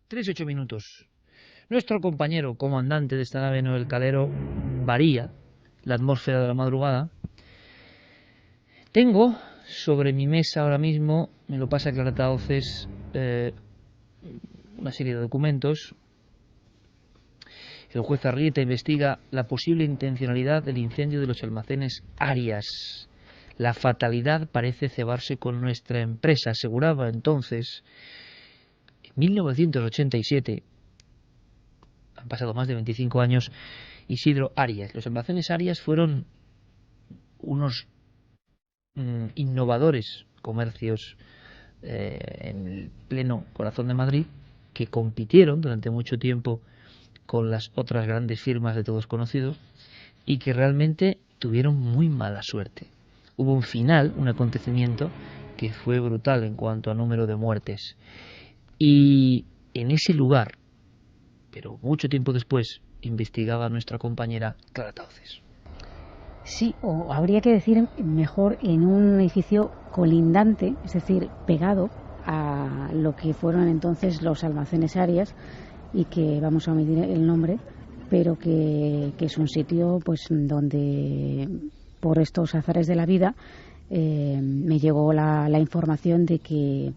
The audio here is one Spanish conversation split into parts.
3:08. Nuestro compañero comandante de esta nave Noel Calero varía la atmósfera de la madrugada. Tengo sobre mi mesa ahora mismo, me lo pasa Clara Oces, una serie de documentos. El juez Arrieta investiga la posible intencionalidad del incendio de los almacenes Arias. La fatalidad parece cebarse con nuestra empresa, aseguraba entonces, en 1987, han pasado más de 25 años, Isidro Arias. Los almacenes Arias fueron unos innovadores comercios en el pleno corazón de Madrid, que compitieron durante mucho tiempo con las otras grandes firmas de todos conocidos y que realmente tuvieron muy mala suerte. Hubo un final, un acontecimiento que fue brutal en cuanto a número de muertes, y en ese lugar, pero mucho tiempo después, investigaba nuestra compañera Clara Tauces. Sí, o habría que decir mejor en un edificio colindante, es decir, pegado a lo que fueron entonces los almacenes Arias, y que vamos a omitir el nombre, pero que es un sitio pues donde por estos azares de la vida me llegó la información de que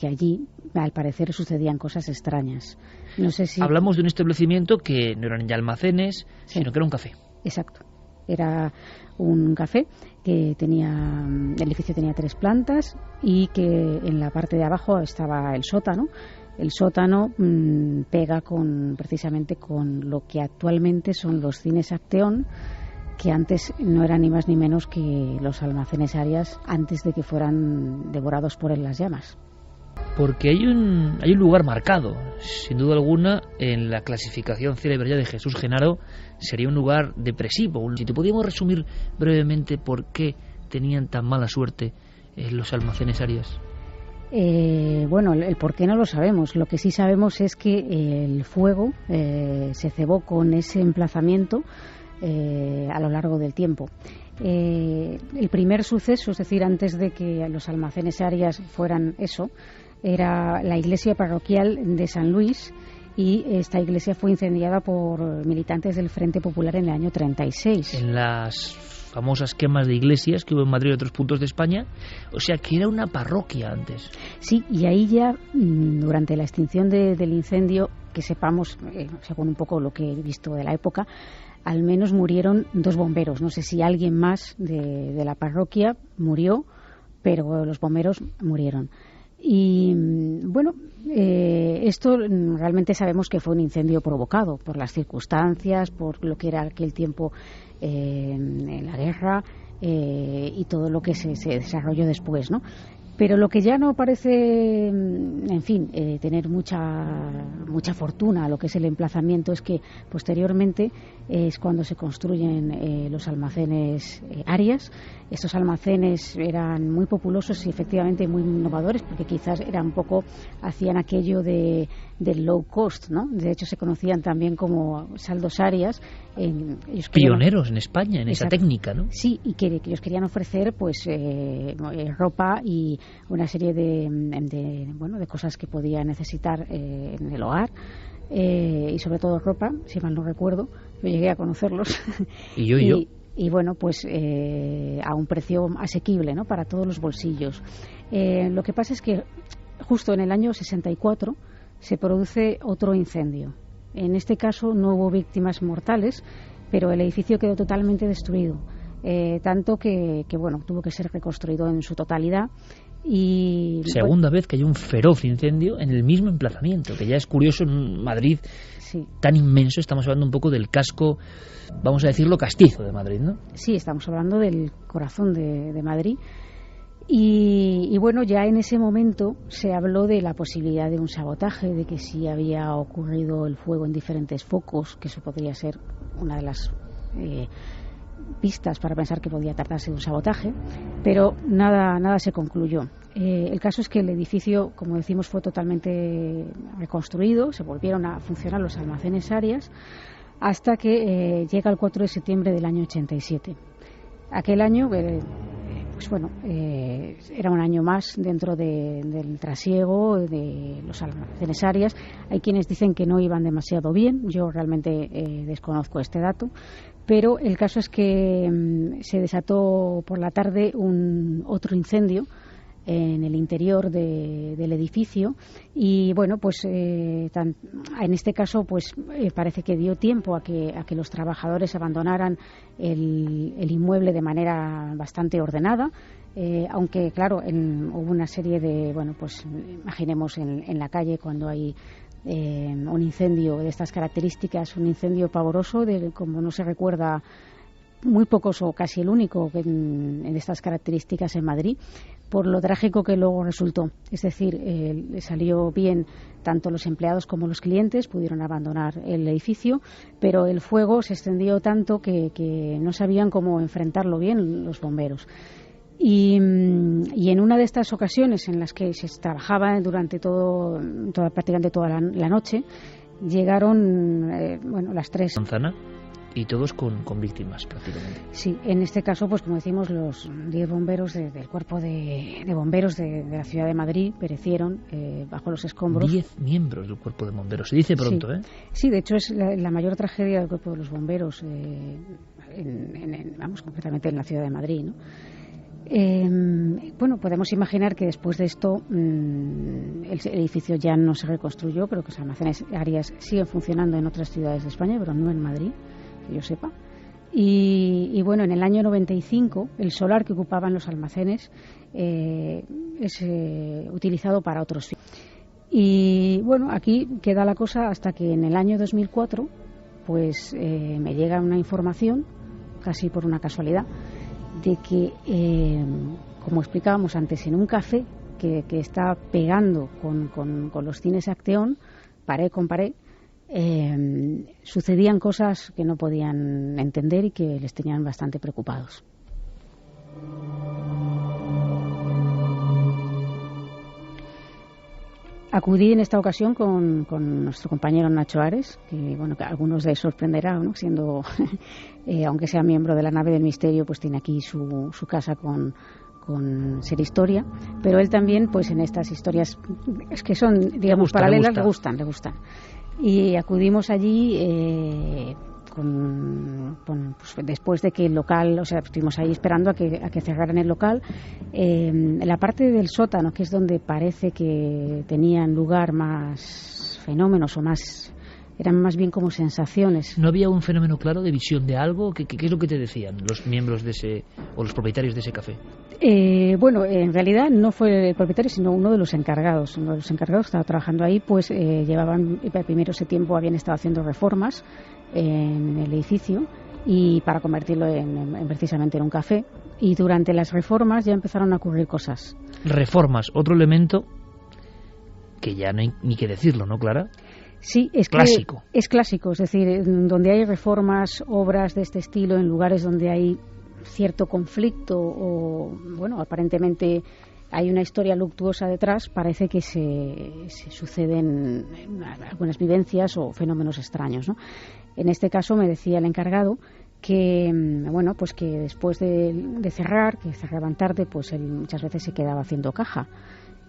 allí al parecer sucedían cosas extrañas. No sé si hablamos de un establecimiento que no eran ya almacenes, sí, sino que era un café. Exacto. Era un café que el edificio tenía 3 plantas y que en la parte de abajo estaba el sótano. El sótano pega precisamente con lo que actualmente son los cines Acteón, que antes no eran ni más ni menos que los almacenes Arias antes de que fueran devorados por las llamas. Porque hay un lugar marcado, sin duda alguna, en la clasificación célebre ya de Jesús Genaro, sería un lugar depresivo. Si te podíamos resumir brevemente por qué tenían tan mala suerte los almacenes Arias. Bueno, el por qué no lo sabemos. Lo que sí sabemos es que el fuego se cebó con ese emplazamiento a lo largo del tiempo. El primer suceso, es decir, antes de que los almacenes Arias fueran eso, era la iglesia parroquial de San Luis, y esta iglesia fue incendiada por militantes del Frente Popular en el año 36. En las famosas quemas de iglesias que hubo en Madrid y otros puntos de España, o sea que era una parroquia antes. Sí, y ahí ya durante la extinción del incendio, que sepamos, según un poco lo que he visto de la época, al menos murieron 2 bomberos. No sé si alguien más de la parroquia murió, pero los bomberos murieron. Y bueno, esto realmente sabemos que fue un incendio provocado por las circunstancias, por lo que era aquel tiempo en la guerra y todo lo que se desarrolló después, ¿no? Pero lo que ya no parece, en fin, tener mucha fortuna a lo que es el emplazamiento es que posteriormente es cuando se construyen los almacenes Arias. Estos almacenes eran muy populosos y efectivamente muy innovadores, porque quizás hacían aquello del low cost, ¿no? De hecho se conocían también como saldos Arias. Pioneros en España en esa técnica, ¿no? Sí, y que ellos querían ofrecer pues ropa y una serie de cosas que podía necesitar en el hogar, y sobre todo ropa, si mal no recuerdo. Yo llegué a conocerlos. Y yo. Y bueno, pues a un precio asequible, ¿no?, para todos los bolsillos. Lo que pasa es que justo en el año 64 se produce otro incendio. En este caso no hubo víctimas mortales, pero el edificio quedó totalmente destruido, tanto que bueno, tuvo que ser reconstruido en su totalidad. Y segunda vez que hay un feroz incendio en el mismo emplazamiento, que ya es curioso en Madrid, sí, tan inmenso. Estamos hablando un poco del casco, vamos a decirlo, castizo de Madrid, ¿no? Sí, estamos hablando del corazón de Madrid. Y bueno, ya en ese momento se habló de la posibilidad de un sabotaje, de que si había ocurrido el fuego en diferentes focos, que eso podría ser una de las pistas para pensar que podía tratarse de un sabotaje, pero nada se concluyó. El caso es que el edificio, como decimos, fue totalmente reconstruido, se volvieron a funcionar los almacenes Arias, hasta que llega el 4 de septiembre del año 87. Aquel año pues bueno, era un año más dentro del trasiego de los almacenes Arias. Hay quienes dicen que no iban demasiado bien, yo realmente desconozco este dato, pero el caso es que se desató por la tarde otro incendio en el interior del edificio y bueno, pues en este caso pues parece que dio tiempo a que los trabajadores abandonaran el inmueble de manera bastante ordenada, aunque claro, hubo una serie de, bueno, pues imaginemos en la calle cuando hay un incendio de estas características, un incendio pavoroso como no se recuerda, muy pocos o casi el único en estas características en Madrid, por lo trágico que luego resultó. Es decir, salió bien, tanto los empleados como los clientes pudieron abandonar el edificio, pero el fuego se extendió tanto que no sabían cómo enfrentarlo bien los bomberos. Y en una de estas ocasiones en las que se trabajaba durante prácticamente toda la noche, llegaron las 3. Manzana. Y todos con víctimas, prácticamente. Sí, en este caso, pues como decimos, los 10 bomberos del cuerpo de bomberos de la ciudad de Madrid perecieron bajo los escombros. 10 miembros del cuerpo de bomberos, se dice pronto, sí. ¿eh? Sí, de hecho es la mayor tragedia del cuerpo de los bomberos, concretamente en la ciudad de Madrid, ¿no? Bueno, podemos imaginar que después de esto el edificio ya no se reconstruyó, pero que los almacenes Arias siguen funcionando en otras ciudades de España, pero no en Madrid, que yo sepa. Y bueno, en el año 95 el solar que ocupaban los almacenes es utilizado para otros fines. Y bueno, aquí queda la cosa hasta que en el año 2004 pues me llega una información, casi por una casualidad, de que, como explicábamos antes, en un café que está pegando con los cines Acteón, pared con pared, sucedían cosas que no podían entender y que les tenían bastante preocupados. Acudí en esta ocasión con nuestro compañero Nacho Ares, que bueno, que a algunos les sorprenderá, ¿no? Siendo, aunque sea miembro de la nave del misterio, pues tiene aquí su casa con Ser Historia, pero él también, pues en estas historias es que son, digamos, paralelas, le gustan. Y acudimos allí pues después de que el local, o sea, estuvimos ahí esperando a que cerraran el local. La parte del sótano, que es donde parece que tenían lugar más fenómenos o más, eran más bien como sensaciones. ¿No había un fenómeno claro de visión de algo? ¿Qué es lo que te decían los miembros de ese, o los propietarios de ese café? Bueno, en realidad no fue el propietario, sino uno de los encargados. Uno de los encargados estaba trabajando ahí, pues llevaban, primero ese tiempo habían estado haciendo reformas en el edificio y para convertirlo precisamente en un café, y durante las reformas ya empezaron a ocurrir cosas. Reformas, otro elemento que ya no hay ni que decirlo, ¿no, Clara? Sí, es clásico. Es clásico, es decir, donde hay reformas, obras de este estilo, en lugares donde hay cierto conflicto o, bueno, aparentemente hay una historia luctuosa detrás, parece que se suceden algunas vivencias o fenómenos extraños, ¿no? En este caso me decía el encargado que, bueno, pues que después de cerrar, que cerraban tarde, pues él muchas veces se quedaba haciendo caja.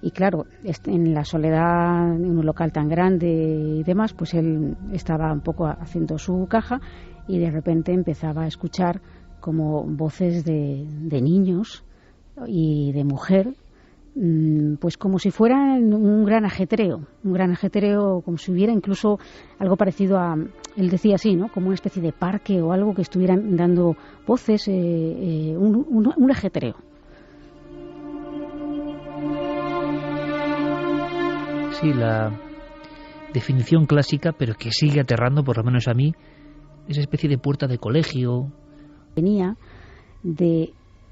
Y claro, en la soledad de un local tan grande y demás, pues él estaba un poco haciendo su caja y de repente empezaba a escuchar como voces de niños y de mujer, pues como si fuera un gran ajetreo, como si hubiera incluso algo parecido a, él decía así, ¿no? Como una especie de parque o algo que estuvieran dando voces, un ajetreo. Sí, la definición clásica, pero que sigue aterrando, por lo menos a mí, esa especie de puerta de colegio. Venía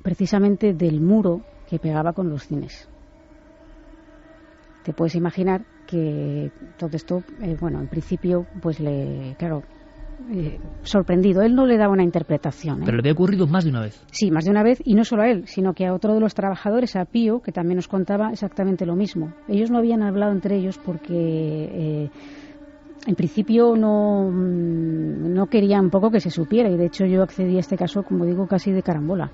precisamente del muro que pegaba con los cines. Te puedes imaginar que todo esto, bueno, en principio, pues sorprendido. Él no le daba una interpretación. Pero le había ocurrido más de una vez. Sí, más de una vez, y no solo a él, sino que a otro de los trabajadores, a Pío, que también nos contaba exactamente lo mismo. Ellos no habían hablado entre ellos porque en principio no querían un poco que se supiera, y de hecho yo accedí a este caso, como digo, casi de carambola.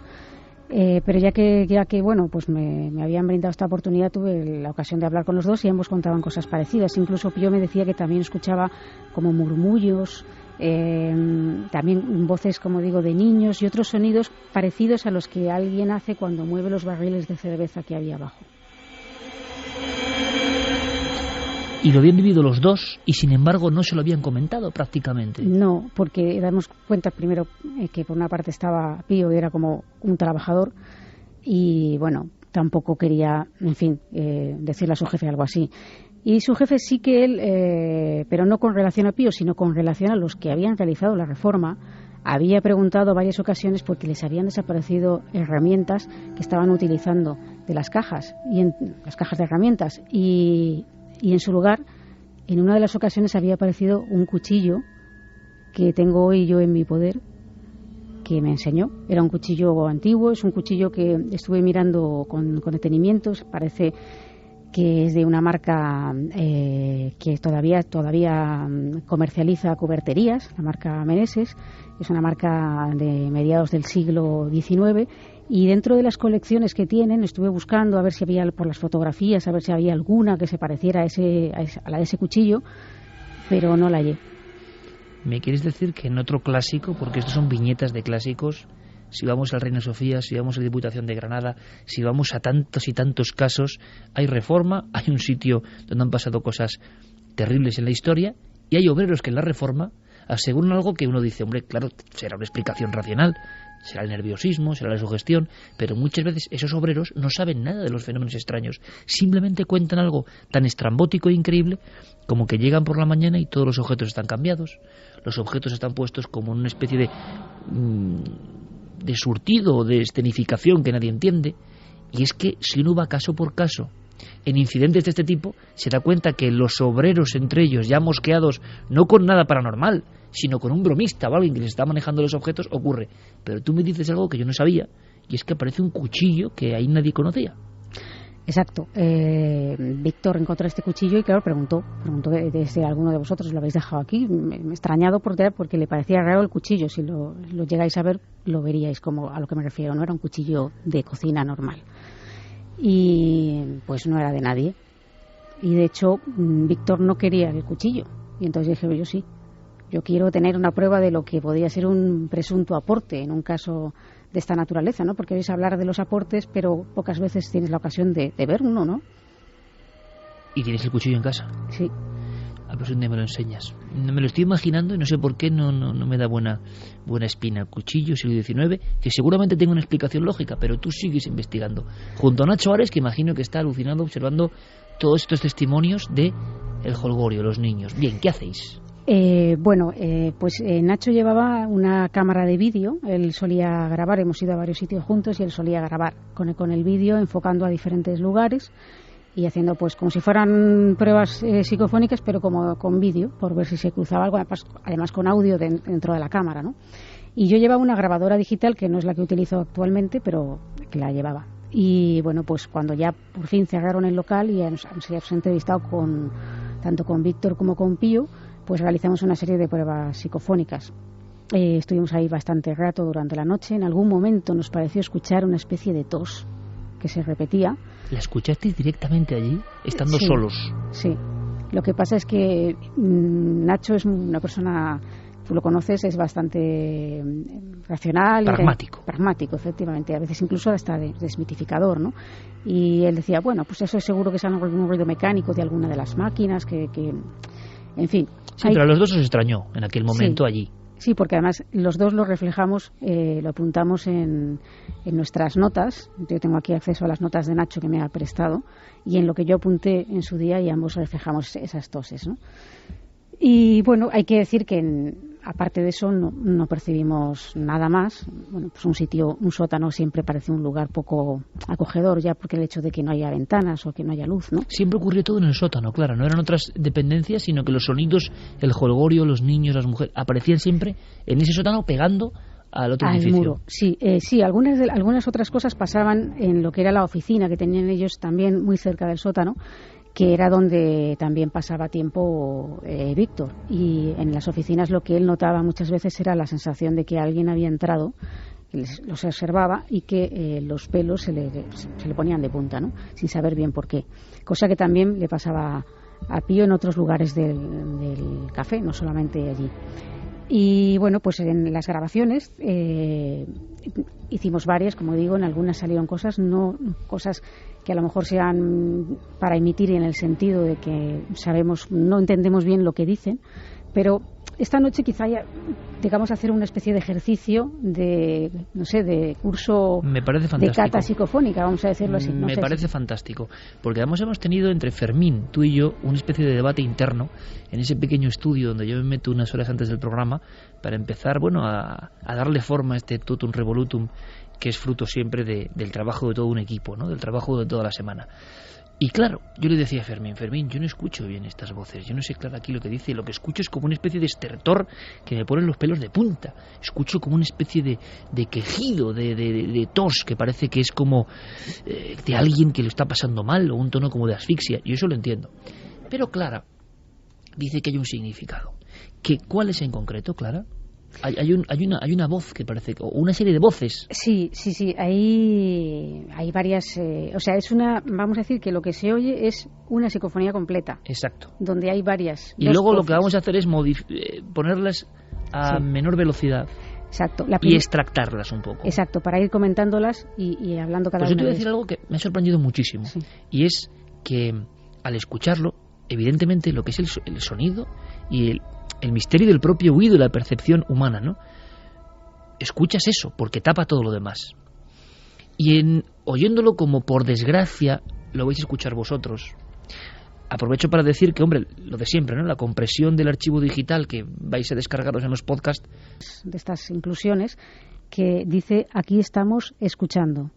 Pero ya que bueno, pues me habían brindado esta oportunidad, tuve la ocasión de hablar con los dos y ambos contaban cosas parecidas. Incluso Pío me decía que también escuchaba como murmullos, también voces, como digo, de niños y otros sonidos parecidos a los que alguien hace cuando mueve los barriles de cerveza que había abajo. Y lo habían vivido los dos y sin embargo no se lo habían comentado prácticamente. No, porque damos cuenta primero que por una parte estaba Pío, era como un trabajador y bueno, tampoco quería, en fin, decirle a su jefe algo así. Y su jefe sí que él, pero no con relación a Pío, sino con relación a los que habían realizado la reforma, había preguntado varias ocasiones porque les habían desaparecido herramientas que estaban utilizando de las cajas, y en las cajas de herramientas, y en su lugar, en una de las ocasiones había aparecido un cuchillo que tengo hoy yo en mi poder, que me enseñó. Era un cuchillo antiguo, es un cuchillo que estuve mirando con detenimiento, parece que es de una marca que todavía comercializa cuberterías, la marca Meneses, es una marca de mediados del siglo XIX, y dentro de las colecciones que tienen estuve buscando a ver si había, por las fotografías, a ver si había alguna que se pareciera a la de ese cuchillo, pero no la hallé. ¿Me quieres decir que en otro clásico, porque estos son viñetas de clásicos, si vamos al Reina Sofía, si vamos a la Diputación de Granada, si vamos a tantos y tantos casos, hay reforma, hay un sitio donde han pasado cosas terribles en la historia, y hay obreros que en la reforma aseguran algo que uno dice, hombre, claro, será una explicación racional, será el nerviosismo, será la sugestión, pero muchas veces esos obreros no saben nada de los fenómenos extraños, simplemente cuentan algo tan estrambótico e increíble como que llegan por la mañana y todos los objetos están cambiados, los objetos están puestos como en una especie de surtido o de escenificación que nadie entiende. Y es que si uno va caso por caso en incidentes de este tipo, se da cuenta que los obreros entre ellos, ya mosqueados, no con nada paranormal, sino con un bromista o alguien que les está manejando los objetos, ocurre. Pero tú me dices algo que yo no sabía, y es que aparece un cuchillo que ahí nadie conocía. Exacto. Víctor encontró este cuchillo y claro, preguntó desde alguno de vosotros lo habéis dejado aquí. Me he extrañado porque le parecía raro el cuchillo. Si lo llegáis a ver, lo veríais como a lo que me refiero. No era un cuchillo de cocina normal. Y pues no era de nadie. Y de hecho, Víctor no quería el cuchillo. Y entonces dije, yo sí. Yo quiero tener una prueba de lo que podría ser un presunto aporte en un caso de esta naturaleza, ¿no? Porque oís hablar de los aportes, pero pocas veces tienes la ocasión de ver uno, ¿no? ¿Y tienes el cuchillo en casa? Sí. A ver si me lo enseñas. Me lo estoy imaginando y no sé por qué no me da buena espina. Cuchillo, siglo XIX, que seguramente tenga una explicación lógica, pero tú sigues investigando. Junto a Nacho Ares, que imagino que está alucinado observando todos estos testimonios de el jolgorio, los niños. Bien, ¿qué hacéis? Pues Nacho llevaba una cámara de vídeo. Él solía grabar, hemos ido a varios sitios juntos y él solía grabar con el vídeo, enfocando a diferentes lugares y haciendo pues como si fueran pruebas psicofónicas, pero como con vídeo, por ver si se cruzaba algo, además con audio dentro de la cámara, ¿no? Y yo llevaba una grabadora digital, que no es la que utilizo actualmente, pero que la llevaba. Y bueno, pues cuando ya por fin cerraron el local y nos hemos entrevistado tanto con Víctor como con Pío, pues realizamos una serie de pruebas psicofónicas. Estuvimos ahí bastante rato durante la noche. En algún momento nos pareció escuchar una especie de tos que se repetía. ¿La escuchasteis directamente allí, estando solos? Sí. Lo que pasa es que Nacho es una persona, tú lo conoces, es bastante racional. Pragmático, efectivamente. A veces incluso hasta desmitificador, ¿no? Y él decía, bueno, pues eso es seguro que es algún ruido mecánico de alguna de las máquinas, que en fin. Sí, pero a los dos os extrañó en aquel momento allí. Sí, porque además los dos lo reflejamos, lo apuntamos en nuestras notas. Yo tengo aquí acceso a las notas de Nacho que me ha prestado y en lo que yo apunté en su día, y ambos reflejamos esas toses, ¿no? Y bueno, hay que decir que aparte de eso no percibimos nada más. Bueno, pues un sótano siempre parece un lugar poco acogedor, ya porque el hecho de que no haya ventanas o que no haya luz, ¿no? Siempre ocurrió todo en el sótano, claro, no eran otras dependencias, sino que los sonidos, el jolgorio, los niños, las mujeres, aparecían siempre en ese sótano pegando al otro edificio. Muro. Sí, algunas otras cosas pasaban en lo que era la oficina que tenían ellos también muy cerca del sótano, que era donde también pasaba tiempo Víctor. Y en las oficinas lo que él notaba muchas veces era la sensación de que alguien había entrado los observaba y que los pelos se le ponían de punta, ¿no? Sin saber bien por qué. Cosa que también le pasaba a Pío en otros lugares del café, no solamente allí. Y bueno, pues en las grabaciones hicimos varias, como digo, en algunas salieron cosas que a lo mejor sean para emitir en el sentido de que no entendemos bien lo que dicen, pero esta noche quizá digamos hacer una especie de ejercicio de curso de cata psicofónica, vamos a decirlo así. Me parece fantástico, porque además hemos tenido entre Fermín, tú y yo, una especie de debate interno en ese pequeño estudio donde yo me meto unas horas antes del programa para empezar, a darle forma a este totum revolutum que es fruto siempre del trabajo de todo un equipo, ¿no? Del trabajo de toda la semana. Y claro, yo le decía a Fermín, yo no escucho bien estas voces, yo no sé claro aquí lo que dice, lo que escucho es como una especie de estertor que me pone los pelos de punta, escucho como una especie de quejido, de tos, que parece que es como de alguien que lo está pasando mal, o un tono como de asfixia, y eso lo entiendo. Pero Clara dice que hay un significado. ¿Cuál es en concreto, Clara? Hay una voz que parece, o una serie de voces. Sí, hay varias, vamos a decir que lo que se oye es una psicofonía completa. Luego donde hay varias. Y luego lo que vamos a hacer es ponerlas a menor velocidad. Exacto. Y extractarlas un poco. Exacto, para ir comentándolas y hablando cada pues una. Yo te voy a decir algo que me ha sorprendido muchísimo. Sí. Y es que al escucharlo, evidentemente lo que es el sonido y el misterio del propio oído y la percepción humana, ¿no? Escuchas eso, porque tapa todo lo demás. Y oyéndolo como por desgracia lo vais a escuchar vosotros. Aprovecho para decir que, hombre, lo de siempre, ¿no? La compresión del archivo digital que vais a descargaros en los podcasts. De estas inclusiones que dice, aquí estamos escuchando.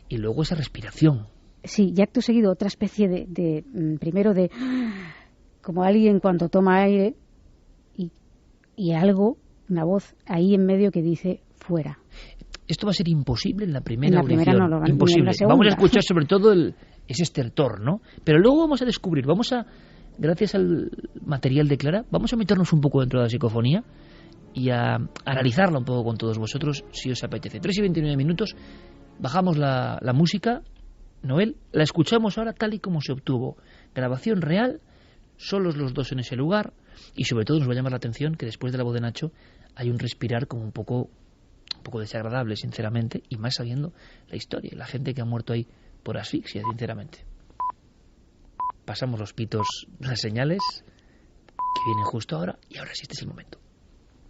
Y luego esa respiración. Sí, y acto seguido otra especie primero de como alguien cuando toma aire y algo, una voz ahí en medio que dice fuera. Esto va a ser imposible en la primera audición. En la primera no, imposible. Vamos a escuchar sobre todo ese estertor, ¿no? Pero luego vamos a descubrir, gracias al material de Clara, vamos a meternos un poco dentro de la psicofonía y a analizarla un poco con todos vosotros, si os apetece. 3:29, bajamos la música, Noel, la escuchamos ahora tal y como se obtuvo. Grabación real, solos los dos en ese lugar, y sobre todo nos va a llamar la atención que después de la voz de Nacho hay un respirar como un poco desagradable, sinceramente, y más sabiendo la historia, la gente que ha muerto ahí por asfixia, sinceramente. Pasamos los pitos, las señales que vienen justo ahora, y ahora sí, este es el momento.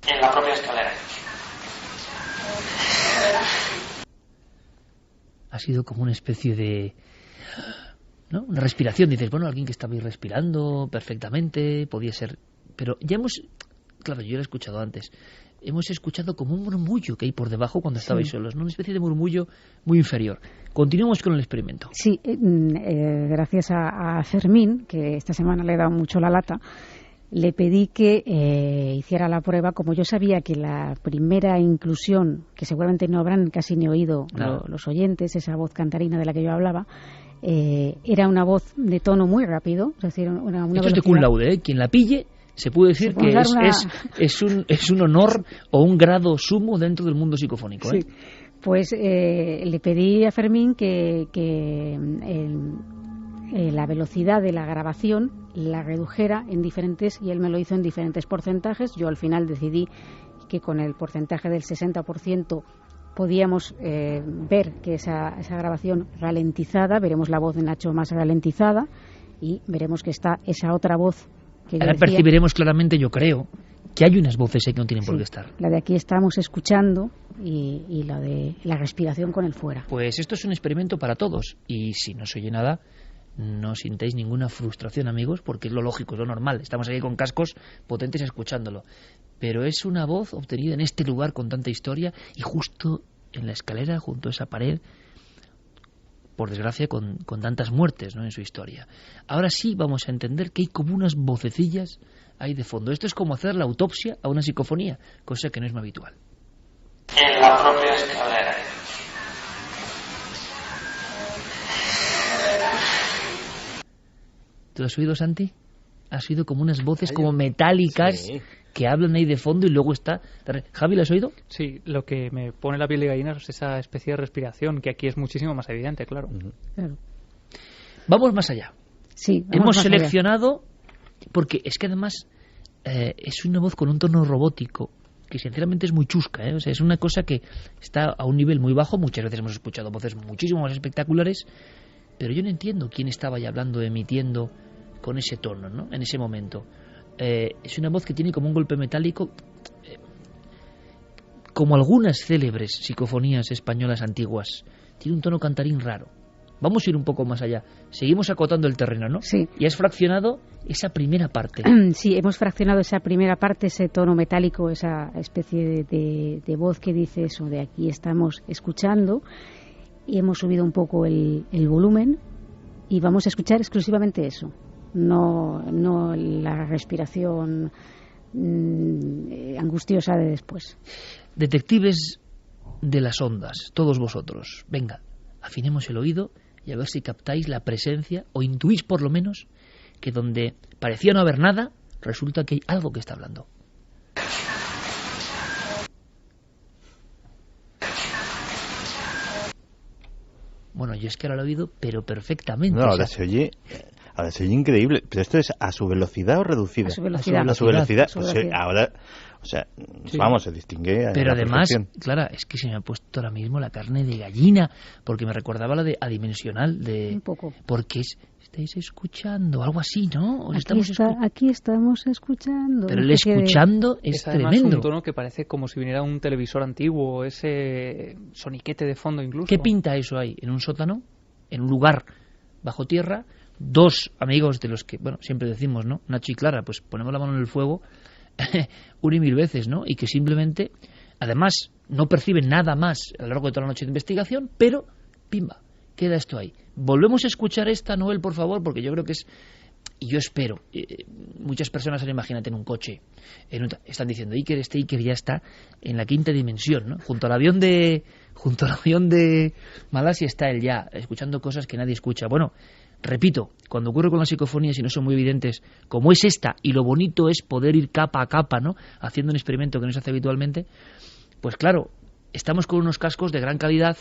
En la propia escalera. Ha sido como una especie de, ¿no? Una respiración, dices, alguien que estaba ahí respirando perfectamente, podía ser, pero ya claro, yo lo he escuchado antes, hemos escuchado como un murmullo que hay por debajo cuando estabais solos, ¿no? Una especie de murmullo muy inferior. Continuamos con el experimento. Sí, gracias a Fermín, que esta semana le he dado mucho la lata, le pedí que hiciera la prueba. Como yo sabía que la primera inclusión, que seguramente no habrán casi ni oído los oyentes, esa voz cantarina de la que yo hablaba, era una voz de tono muy rápido, es decir, una esto es de cum laude, ¿eh? Quien la pille se puede decir que es un honor o un grado sumo dentro del mundo psicofónico, ¿eh? Sí. Pues le pedí a Fermín que la velocidad de la grabación la redujera en diferentes, y él me lo hizo en diferentes porcentajes. Yo al final decidí que con el porcentaje del 60% podíamos ver que esa grabación ralentizada, veremos la voz de Nacho más ralentizada y veremos que está esa otra voz que yo ahora decía, percibiremos claramente, yo creo, que hay unas voces que no tienen por qué estar. La de aquí estamos escuchando y la de la respiración con el fuera. Pues esto es un experimento para todos, y si no se oye nada, no sintáis ninguna frustración, amigos, porque es lo lógico, es lo normal. Estamos aquí con cascos potentes escuchándolo. Pero es una voz obtenida en este lugar con tanta historia y justo en la escalera, junto a esa pared, por desgracia, con tantas muertes, ¿no?, en su historia. Ahora sí vamos a entender que hay como unas vocecillas ahí de fondo. Esto es como hacer la autopsia a una psicofonía, cosa que no es muy habitual. En la propia escalera. ¿Tú lo has oído, Santi? Ha sido como unas voces como metálicas que hablan ahí de fondo y luego está... Javi, ¿lo has oído? Sí, lo que me pone la piel de gallina es esa especie de respiración, que aquí es muchísimo más evidente, claro. Claro. Vamos más allá. Sí, vamos Hemos más allá. seleccionado, porque es que además es una voz con un tono robótico, que sinceramente es muy chusca, ¿eh? O sea, es una cosa que está a un nivel muy bajo. Muchas veces hemos escuchado voces muchísimo más espectaculares, pero yo no entiendo quién estaba ahí hablando, emitiendo con ese tono, ¿no? En ese momento. Es una voz que tiene como un golpe metálico, como algunas célebres psicofonías españolas antiguas. Tiene un tono cantarín raro. Vamos a ir un poco más allá. Seguimos acotando el terreno, ¿no? Sí. Y has fraccionado esa primera parte. Sí, hemos fraccionado esa primera parte, ese tono metálico, esa especie de voz que dice eso, de aquí estamos escuchando, y hemos subido un poco el volumen y vamos a escuchar exclusivamente eso, no la respiración angustiosa de después. Detectives de las ondas, todos vosotros, venga, afinemos el oído y a ver si captáis la presencia o intuís por lo menos que donde parecía no haber nada, resulta que hay algo que está hablando. Bueno, yo es que ahora lo he oído, pero perfectamente. No, o ahora sea, se oye increíble. ¿Pero esto es a su velocidad o reducida? A su velocidad. A su velocidad. A su velocidad. Ahora, o sea, Sí. vamos, se distingue a pero la además, perfección. Clara, es que se me ha puesto ahora mismo la carne de gallina, porque me recordaba la de adimensional, de Un poco. porque estáis escuchando, algo así, ¿no? Os estamos Aquí estamos escuchando. Pero el Una especie de- escuchando es además tremendo. un tono que parece como si viniera un televisor antiguo, ese soniquete de fondo incluso. ¿Qué pinta eso ahí? ¿En un sótano? ¿En un lugar bajo tierra? Dos amigos de los que, bueno, siempre decimos, ¿no? Nacho y Clara, pues ponemos la mano en el fuego una y mil veces, ¿no? Y que simplemente, además, no perciben nada más a lo largo de toda la noche de investigación, pero, pimba, queda esto ahí. Volvemos a escuchar esta, Noel, por favor, porque yo creo que es... Y yo espero, muchas personas, imagínate, en un coche, están diciendo, Iker ya está en la quinta dimensión, ¿no? Junto al avión de Malasia está él ya, escuchando cosas que nadie escucha. Bueno, repito, cuando ocurre con las psicofonías y no son muy evidentes, como es esta, y lo bonito es poder ir capa a capa, ¿no? Haciendo un experimento que no se hace habitualmente, pues claro, estamos con unos cascos de gran calidad,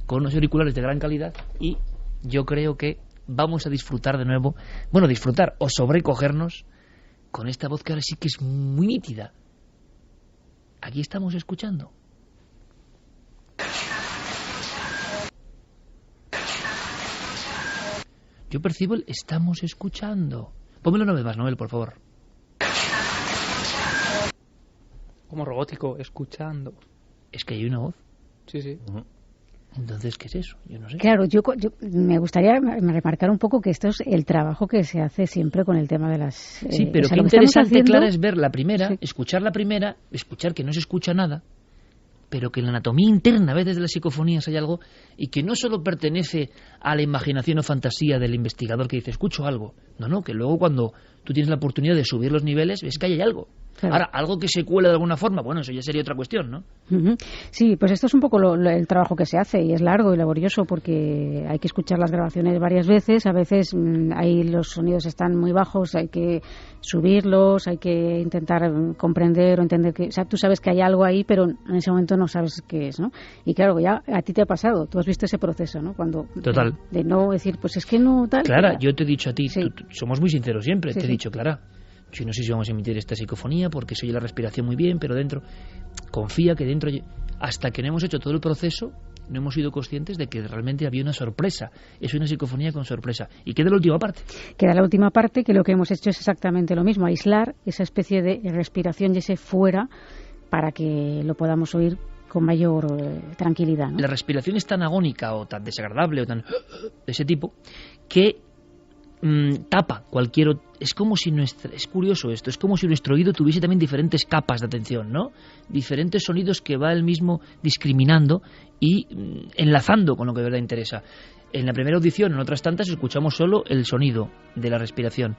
con unos auriculares de gran calidad, y yo creo que vamos a disfrutar de nuevo, bueno, disfrutar o sobrecogernos con esta voz que ahora sí que es muy nítida. Aquí estamos escuchando. Yo percibo el estamos escuchando. Pónmelo una vez más, Noel, por favor. Como robótico, escuchando. Es que hay una voz. Sí, sí. Entonces, ¿qué es eso? Yo no sé. Claro, yo me gustaría remarcar un poco que esto es el trabajo que se hace siempre con el tema de las... Sí, pero o sea, qué lo que estamos interesante, haciendo- Clara, es ver la primera, Sí. escuchar la primera, escuchar que no se escucha nada, pero que en la anatomía interna a veces de las psicofonías hay algo y que no solo pertenece a la imaginación o fantasía del investigador que dice, escucho algo. No, que luego cuando tú tienes la oportunidad de subir los niveles, ves que ahí hay algo. Claro. Ahora, algo que se cuela de alguna forma, bueno, eso ya sería otra cuestión, ¿no? Ujú. Sí, pues esto es un poco el trabajo que se hace y es largo y laborioso porque hay que escuchar las grabaciones varias veces. A veces ahí los sonidos están muy bajos, hay que subirlos, hay que intentar comprender o entender que, o sea, tú sabes que hay algo ahí, pero en ese momento no sabes qué es, ¿no? Y claro, ya a ti te ha pasado, tú has visto ese proceso, ¿no? Cuando Total. de no decir, pues es que no tal. Clara, yo te he dicho a ti, Sí. somos muy sinceros siempre, Sí, te he sí. dicho, Clara, yo no sé si vamos a emitir esta psicofonía porque se oye la respiración muy bien, pero dentro, confía que dentro, hasta que no hemos hecho todo el proceso, no hemos sido conscientes de que realmente había una sorpresa. Es una psicofonía con sorpresa. ¿Y queda la última parte? Queda la última parte, que lo que hemos hecho es exactamente lo mismo, aislar esa especie de respiración y ese fuera para que lo podamos oír con mayor tranquilidad, ¿no? La respiración es tan agónica o tan desagradable o tan de ese tipo que tapa cualquier... Es como si es curioso esto, es como si nuestro oído tuviese también diferentes capas de atención, ¿no? Diferentes sonidos que va él mismo discriminando y enlazando con lo que de verdad interesa. En la primera audición, en otras tantas, escuchamos solo el sonido de la respiración.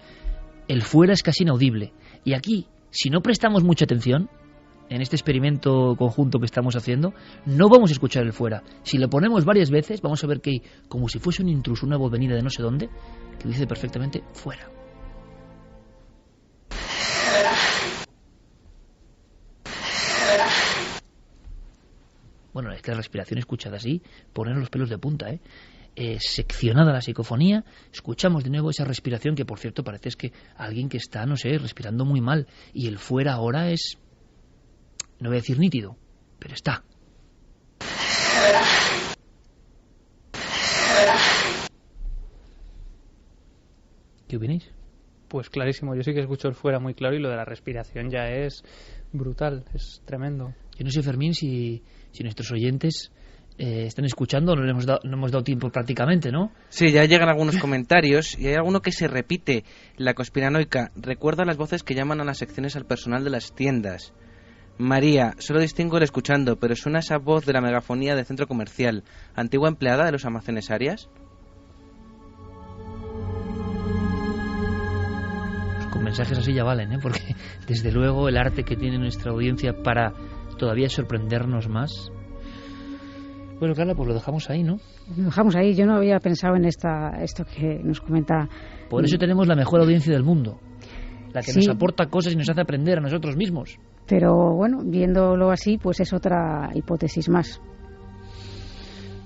El fuera es casi inaudible. Y aquí, si no prestamos mucha atención, en este experimento conjunto que estamos haciendo, no vamos a escuchar el fuera. Si lo ponemos varias veces, vamos a ver que hay, como si fuese un intruso, una voz venida de no sé dónde, que dice perfectamente fuera. que la respiración escuchada así pone los pelos de punta, seccionada la psicofonía, escuchamos de nuevo esa respiración que, por cierto, parece es que alguien que está, no sé, respirando muy mal, y el fuera ahora es, no voy a decir nítido, pero está. ¿Qué opináis? Pues clarísimo, yo sí que escucho el fuera muy claro, y lo de la respiración ya es brutal, es tremendo. Yo no sé, Fermín, si nuestros oyentes están escuchando, no hemos dado tiempo prácticamente, ¿no? Sí, ya llegan algunos comentarios y hay alguno que se repite. La conspiranoica recuerda las voces que llaman a las secciones al personal de las tiendas. María, solo distingo el escuchando, pero suena esa voz de la megafonía del centro comercial. ¿Antigua empleada de los almacenes Arias? Con mensajes así ya valen, porque desde luego el arte que tiene nuestra audiencia para todavía sorprendernos más. Bueno, Carla, pues lo dejamos ahí, ¿no? Lo dejamos ahí. Yo no había pensado en esto que nos comenta. Por eso tenemos la mejor audiencia del mundo, la que Sí, nos aporta cosas y nos hace aprender a nosotros mismos. pero bueno, viéndolo así, pues es otra hipótesis más.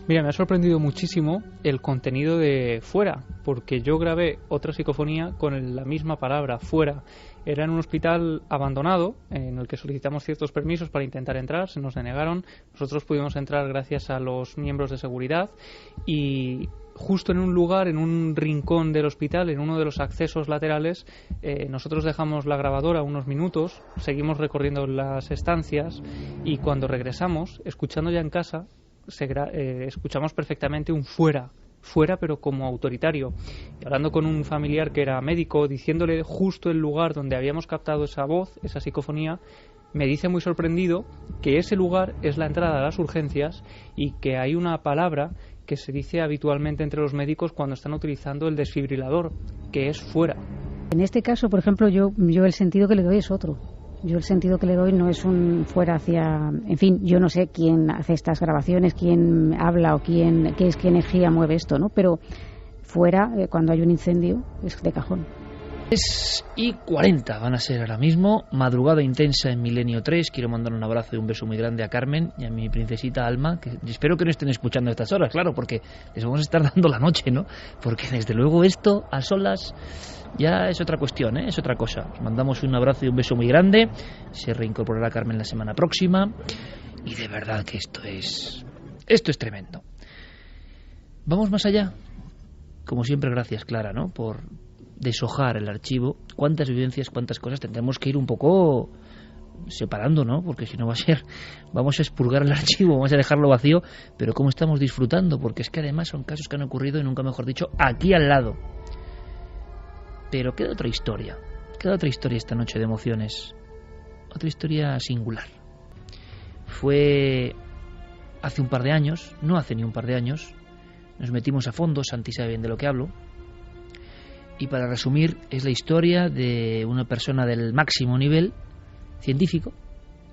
Mira, me ha sorprendido muchísimo el contenido de fuera, porque yo grabé otra psicofonía con la misma palabra, fuera. Era en un hospital abandonado, en el que solicitamos ciertos permisos para intentar entrar, se nos denegaron. Nosotros pudimos entrar gracias a los miembros de seguridad, y justo en un lugar, en un rincón del hospital, en uno de los accesos laterales, nosotros dejamos la grabadora unos minutos, seguimos recorriendo las estancias, y cuando regresamos, escuchando ya en casa, escuchamos perfectamente un fuera pero como autoritario, y hablando con un familiar que era médico, diciéndole justo el lugar donde habíamos captado esa voz, esa psicofonía, me dice muy sorprendido que ese lugar es la entrada a las urgencias, y que hay una palabra que se dice habitualmente entre los médicos cuando están utilizando el desfibrilador, que es fuera. En este caso, por ejemplo, yo el sentido que le doy es otro. Yo el sentido que le doy no es un fuera hacia... En fin, yo no sé quién hace estas grabaciones, quién habla o qué energía mueve esto, ¿no? Pero fuera, cuando hay un incendio, es de cajón. 3:40 van a ser ahora mismo, madrugada intensa en Milenio 3. Quiero mandar un abrazo y un beso muy grande a Carmen y a mi princesita Alma, que espero que no estén escuchando a estas horas, claro, porque les vamos a estar dando la noche, ¿no? Porque desde luego esto, a solas, ya es otra cuestión, es otra cosa. Os mandamos un abrazo y un beso muy grande. Se reincorporará Carmen la semana próxima, y de verdad que esto es tremendo. Vamos más allá. Como siempre, gracias, Clara, ¿no?, por deshojar el archivo. Cuántas vivencias, cuántas cosas. Tendremos que ir un poco separando, ¿no? Porque si no vamos a expurgar el archivo, vamos a dejarlo vacío. Pero cómo estamos disfrutando, porque es que además son casos que han ocurrido, y nunca mejor dicho, aquí al lado. Pero queda otra historia esta noche de emociones, otra historia singular. Fue hace un par de años, no hace ni un par de años, nos metimos a fondo, Santi sabe bien de lo que hablo, y para resumir, es la historia de una persona del máximo nivel científico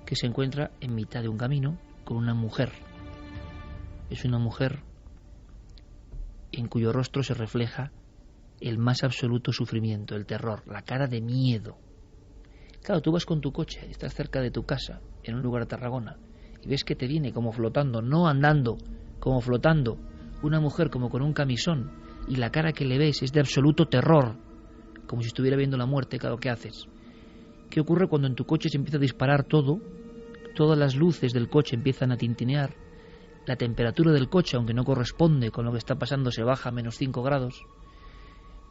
que se encuentra en mitad de un camino con una mujer. Es una mujer en cuyo rostro se refleja el más absoluto sufrimiento, el terror, la cara de miedo. Claro, tú vas con tu coche, estás cerca de tu casa, en un lugar de Tarragona, y ves que te viene como flotando, no andando, como flotando, una mujer como con un camisón, y la cara que le ves es de absoluto terror, como si estuviera viendo la muerte. Claro, ¿qué haces? ¿Qué ocurre cuando en tu coche se empieza a disparar todo? Todas las luces del coche empiezan a tintinear, la temperatura del coche, aunque no corresponde con lo que está pasando, se baja a menos 5 grados.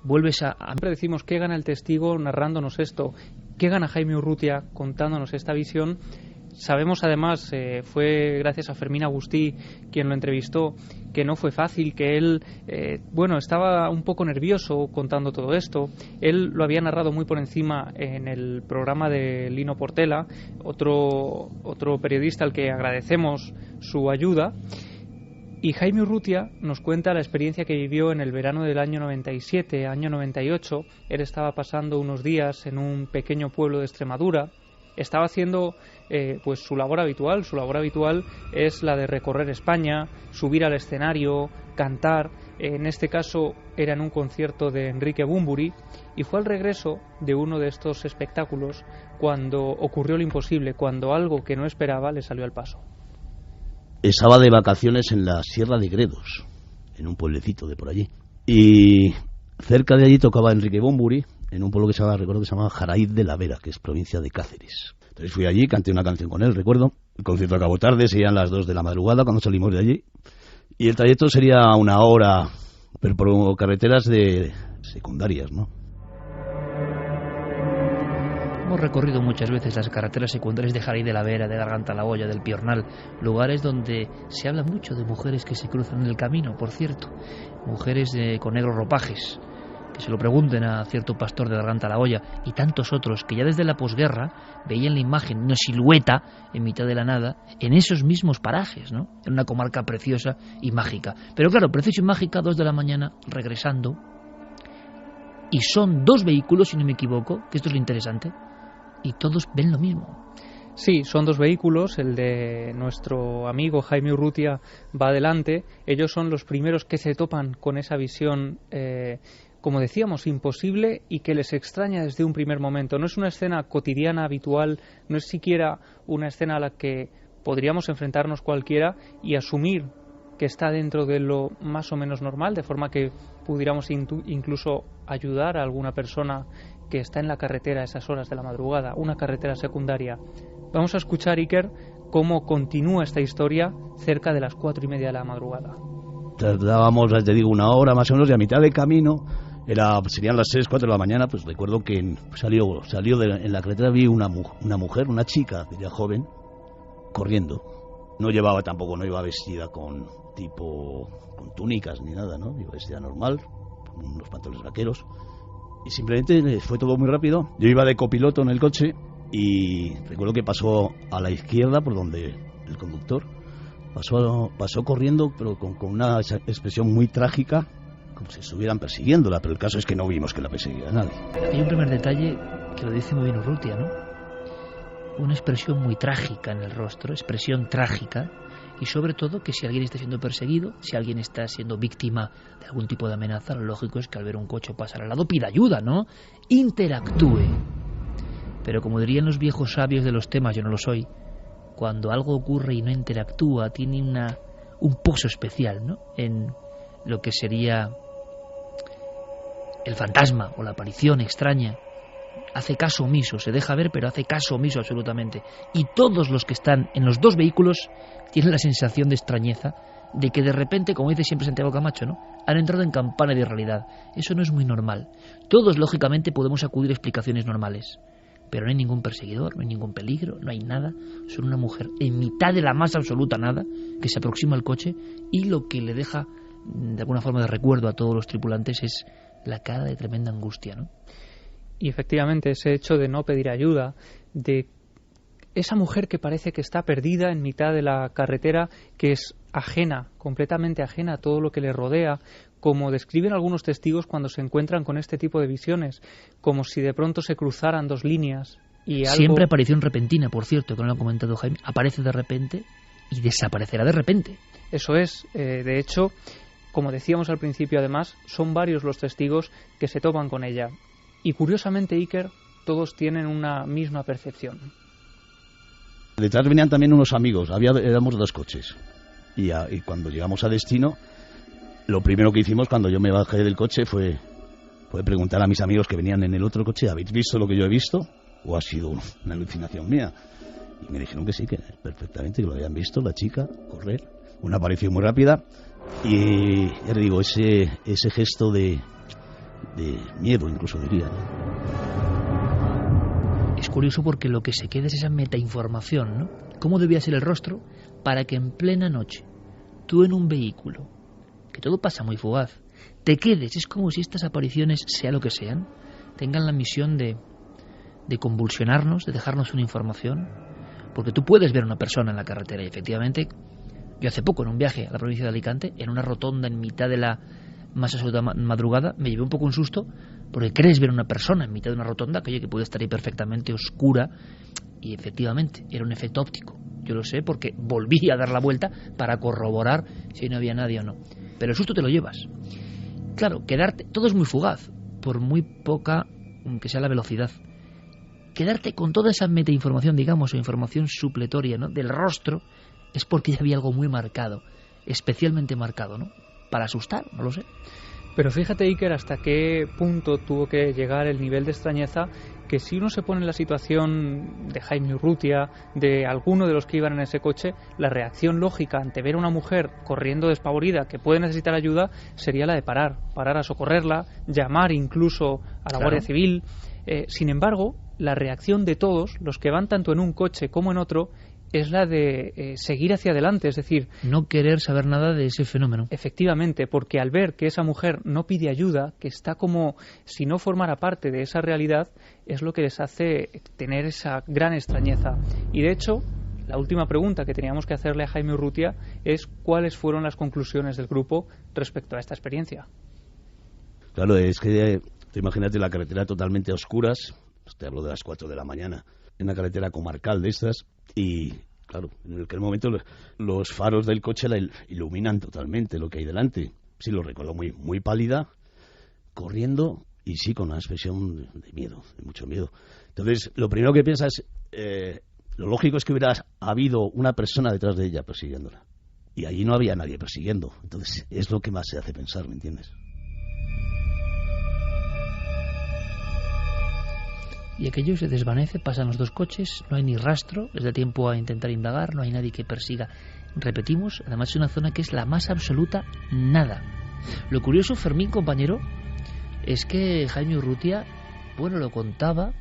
Vuelves a... Siempre decimos, ¿qué gana el testigo narrándonos esto? ¿Qué gana Jaime Urrutia contándonos esta visión? Sabemos además, fue gracias a Fermín Agustí quien lo entrevistó, que no fue fácil, que él, estaba un poco nervioso contando todo esto. Él lo había narrado muy por encima en el programa de Lino Portela, otro periodista al que agradecemos su ayuda. Y Jaime Urrutia nos cuenta la experiencia que vivió en el verano del año 97, año 98. Él estaba pasando unos días en un pequeño pueblo de Extremadura. Estaba haciendo pues su labor habitual. Su labor habitual es la de recorrer España, subir al escenario, cantar. En este caso era en un concierto de Enrique Bunbury, y fue al regreso de uno de estos espectáculos cuando ocurrió lo imposible, cuando algo que no esperaba le salió al paso. estaba de vacaciones en la Sierra de Gredos, en un pueblecito de por allí. Y cerca de allí tocaba Enrique Bunbury, en un pueblo que se llama Jaraíz de la Vera, que es provincia de Cáceres. Entonces fui allí, canté una canción con él, recuerdo. El concierto acabó tarde, serían las 2 de la madrugada cuando salimos de allí. Y el trayecto sería 1 hora, pero por carreteras de secundarias, ¿no? Hemos recorrido muchas veces las carreteras secundarias de Jaraíz de la Vera, de Garganta la Olla, del Piornal, lugares donde se habla mucho de mujeres que se cruzan en el camino, por cierto, mujeres con negros ropajes, que se lo pregunten a cierto pastor de Garganta la Olla y tantos otros que ya desde la posguerra veían la imagen, una silueta en mitad de la nada, en esos mismos parajes, ¿no? En una comarca preciosa y mágica. Pero claro, preciosa y mágica, 2 de la mañana, regresando, y son 2 vehículos, si no me equivoco, que esto es lo interesante, y todos ven lo mismo. Sí, son 2 vehículos, el de nuestro amigo Jaime Urrutia va adelante, ellos son los primeros que se topan con esa visión, como decíamos, imposible y que les extraña desde un primer momento. No es una escena cotidiana, habitual, no es siquiera una escena a la que podríamos enfrentarnos cualquiera y asumir que está dentro de lo más o menos normal, de forma que pudiéramos incluso ayudar a alguna persona que está en la carretera a esas horas de la madrugada, una carretera secundaria. Vamos a escuchar, Iker, cómo continúa esta historia cerca de las 4:30 de la madrugada. Tardábamos, te digo, 1 hora más o menos, y a mitad de camino, serían las 6, 4 de la mañana, pues recuerdo que en la carretera vi una mujer, una chica, diría joven, corriendo. No iba vestida con túnicas ni nada, ¿no? Iba vestida normal, con unos pantalones vaqueros. Y simplemente fue todo muy rápido. Yo iba de copiloto en el coche y recuerdo que pasó a la izquierda por donde el conductor pasó corriendo, pero con una expresión muy trágica, como si estuvieran persiguiéndola, pero el caso es que no vimos que la persiguiera nadie. Hay un primer detalle que lo dice muy bien Urrutia, ¿no? Una expresión muy trágica en el rostro, expresión trágica, y sobre todo que si alguien está siendo perseguido, si alguien está siendo víctima de algún tipo de amenaza, lo lógico es que al ver un coche pasar al lado pida ayuda, ¿no? Interactúe. Pero como dirían los viejos sabios de los temas, yo no lo soy, cuando algo ocurre y no interactúa, tiene un pozo especial, ¿no? En lo que sería el fantasma o la aparición extraña. Hace caso omiso, se deja ver, pero hace caso omiso absolutamente. Y todos los que están en los 2 vehículos tienen la sensación de extrañeza, de que de repente, como dice siempre Santiago Camacho, ¿no?, han entrado en campana de realidad. Eso no es muy normal. Todos, lógicamente, podemos acudir a explicaciones normales, pero no hay ningún perseguidor, no hay ningún peligro, no hay nada. Son una mujer en mitad de la más absoluta nada, que se aproxima al coche, y lo que le deja, de alguna forma, de recuerdo a todos los tripulantes es la cara de tremenda angustia, ¿no? Y efectivamente ese hecho de no pedir ayuda, de esa mujer que parece que está perdida en mitad de la carretera, que es ajena, completamente ajena a todo lo que le rodea, como describen algunos testigos cuando se encuentran con este tipo de visiones, como si de pronto se cruzaran 2 líneas y algo... Siempre aparición repentina, por cierto, que no lo ha comentado Jaime, aparece de repente y desaparecerá de repente. Eso es, de hecho, como decíamos al principio, además, son varios los testigos que se topan con ella. Y curiosamente, Iker, todos tienen una misma percepción. Detrás venían también unos amigos, éramos 2 coches. Y cuando llegamos a destino, lo primero que hicimos cuando yo me bajé del coche fue preguntar a mis amigos que venían en el otro coche: ¿habéis visto lo que yo he visto? ¿O ha sido una alucinación mía? Y me dijeron que sí, que perfectamente, que lo habían visto, la chica correr, una aparición muy rápida. Y ya le digo, ese gesto de miedo, incluso diría, ¿no? Es curioso porque lo que se queda es esa metainformación, ¿no? ¿Cómo debía ser el rostro para que en plena noche, tú en un vehículo, que todo pasa muy fugaz, te quedes? Es como si estas apariciones, sea lo que sean, tengan la misión de convulsionarnos, de dejarnos una información, porque tú puedes ver a una persona en la carretera y efectivamente, yo hace poco en un viaje a la provincia de Alicante, en una rotonda en mitad de la más absoluta madrugada, me llevé un poco un susto porque crees ver a una persona en mitad de una rotonda que puede estar ahí perfectamente oscura, y efectivamente era un efecto óptico. Yo lo sé porque volví a dar la vuelta para corroborar si no había nadie o no, pero el susto te lo llevas. Claro, quedarte, todo es muy fugaz, por muy poca que sea la velocidad. Quedarte con toda esa metainformación, digamos, o información supletoria, ¿no?, del rostro, es porque ya había algo muy marcado, especialmente marcado, ¿no? Para asustar, no lo sé. Pero fíjate, Iker, hasta qué punto tuvo que llegar el nivel de extrañeza, que si uno se pone en la situación de Jaime Urrutia, de alguno de los que iban en ese coche, la reacción lógica ante ver a una mujer corriendo despavorida que puede necesitar ayuda sería la de parar a socorrerla, llamar incluso a la Guardia Civil. Sin embargo, la reacción de todos, los que van tanto en un coche como en otro, es la de seguir hacia adelante, es decir, no querer saber nada de ese fenómeno. Efectivamente, porque al ver que esa mujer no pide ayuda, que está como si no formara parte de esa realidad, es lo que les hace tener esa gran extrañeza. Y de hecho, la última pregunta que teníamos que hacerle a Jaime Urrutia es cuáles fueron las conclusiones del grupo respecto a esta experiencia. Claro, es que imagínate la carretera totalmente a oscuras, te hablo de las 4 de la mañana, en una carretera comarcal de estas, y claro, en aquel momento los faros del coche la iluminan totalmente lo que hay delante. Sí, lo recuerdo muy pálida, corriendo, y sí, con una expresión de miedo, de mucho miedo. Entonces, lo primero que piensas, lo lógico es que hubiera habido una persona detrás de ella persiguiéndola. Y allí no había nadie persiguiendo. Entonces, es lo que más se hace pensar, ¿me entiendes? Y aquello se desvanece, pasan los dos coches, no hay ni rastro, les da tiempo a intentar indagar, no hay nadie que persiga. Repetimos, además es una zona que es la más absoluta nada. Lo curioso, Fermín, compañero, es que Jaime Urrutia, bueno, lo contaba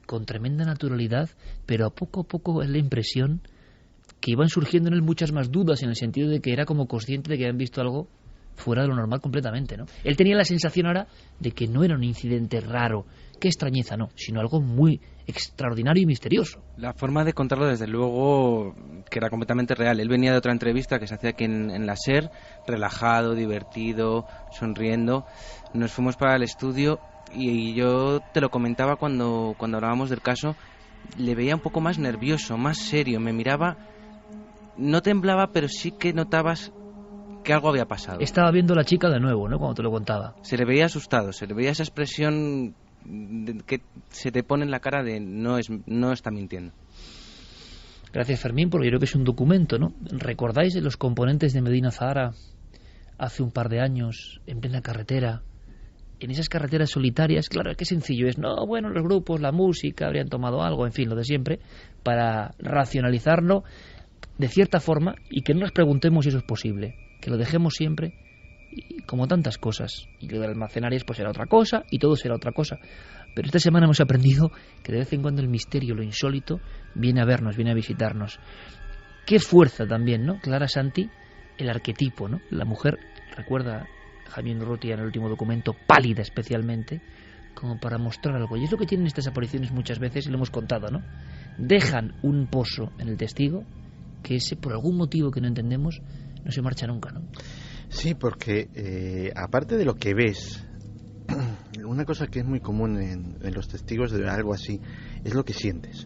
con tremenda naturalidad, pero poco a poco es la impresión que iban surgiendo en él muchas más dudas, en el sentido de que era como consciente de que habían visto algo fuera de lo normal completamente, ¿no? Él tenía la sensación ahora de que no era un incidente raro, qué extrañeza, no, sino algo muy extraordinario y misterioso. La forma de contarlo, desde luego, que era completamente real. Él venía de otra entrevista que se hacía aquí en la SER, relajado, divertido, sonriendo. Nos fuimos para el estudio y yo te lo comentaba cuando hablábamos del caso, le veía un poco más nervioso, más serio, me miraba, no temblaba, pero sí que notabas que algo había pasado. Estaba viendo a la chica de nuevo, ¿no?, cuando te lo contaba. Se le veía asustado, se le veía esa expresión que se te pone en la cara de no está mintiendo. Gracias, Fermín, porque yo creo que es un documento, ¿no? ¿Recordáis de los componentes de Medina Zahara hace un par de años, en plena carretera? En esas carreteras solitarias, claro, qué sencillo es. No, bueno, los grupos, la música, habrían tomado algo, en fin, lo de siempre, para racionalizarlo de cierta forma y que no nos preguntemos si eso es posible. Que lo dejemos siempre, y como tantas cosas, y lo de almacenarias pues será otra cosa y todo será otra cosa. Pero esta semana hemos aprendido que de vez en cuando el misterio, lo insólito, viene a vernos, viene a visitarnos. Qué fuerza también, ¿no? Clara Santi, el arquetipo, ¿no? La mujer, recuerda Jaime Urrutia en el último documento, pálida especialmente, como para mostrar algo. Y es lo que tienen estas apariciones muchas veces, y lo hemos contado, ¿no? Dejan un pozo en el testigo que ese, por algún motivo que no entendemos, no se marcha nunca, ¿no? Sí, porque aparte de lo que ves, una cosa que es muy común en los testigos de algo así es lo que sientes,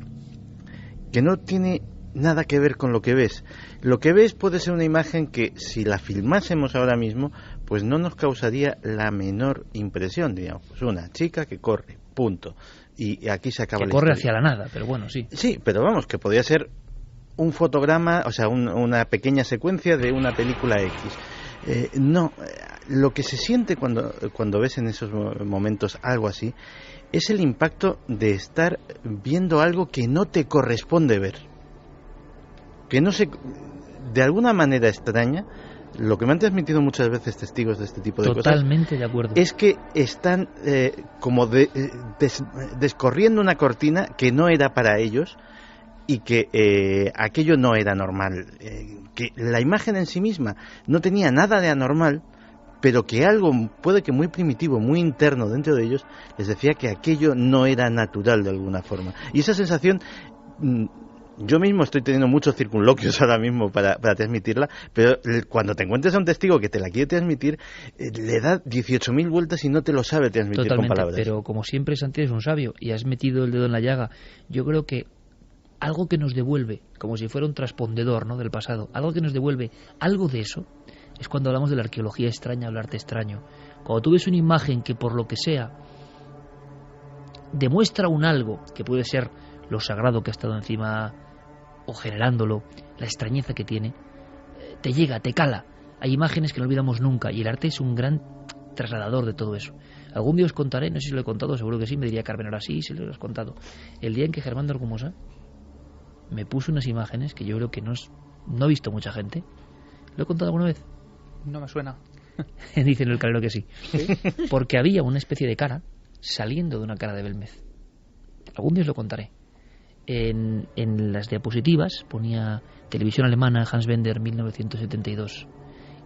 que no tiene nada que ver con lo que ves. Lo que ves puede ser una imagen que, si la filmásemos ahora mismo, pues no nos causaría la menor impresión, digamos, pues una chica que corre, punto, y aquí se acaba la historia. Que corre hacia la nada, pero bueno, sí. Sí, pero vamos, que podría ser un fotograma, o sea, una pequeña secuencia de una película X. Lo que se siente cuando ves en esos momentos algo así es el impacto de estar viendo algo que no te corresponde ver, que no se, de alguna manera extraña. Lo que me han transmitido muchas veces testigos de este tipo de cosas, totalmente de acuerdo, es que están como descorriendo una cortina que no era para ellos, y que aquello no era normal, que la imagen en sí misma no tenía nada de anormal, pero que algo, puede que muy primitivo, muy interno dentro de ellos, les decía que aquello no era natural de alguna forma. Y esa sensación, yo mismo estoy teniendo muchos circunloquios ahora mismo para transmitirla, pero cuando te encuentres a un testigo que te la quiere transmitir, le da 18.000 vueltas y no te lo sabe transmitir. Totalmente, con palabras. Pero como siempre, Santi es un sabio y has metido el dedo en la llaga. Yo creo que algo que nos devuelve, como si fuera un transpondedor, ¿no?, del pasado, algo que nos devuelve algo de eso, es cuando hablamos de la arqueología extraña, el arte extraño. Cuando tú ves una imagen que, por lo que sea, demuestra un algo, que puede ser lo sagrado que ha estado encima o generándolo, la extrañeza que tiene, te llega, te cala. Hay imágenes que no olvidamos nunca y el arte es un gran trasladador de todo eso. Algún día os contaré, no sé si lo he contado, seguro que sí, me diría Carmen ahora sí, si lo has contado. El día en que Germán de Argumosa me puso unas imágenes que yo creo que no ha visto mucha gente. ¿Lo he contado alguna vez? No me suena. Dicen el calero que sí. Porque había una especie de cara saliendo de una cara de Belmez. Algún día os lo contaré. En las diapositivas ponía televisión alemana, Hans Bender, 1972.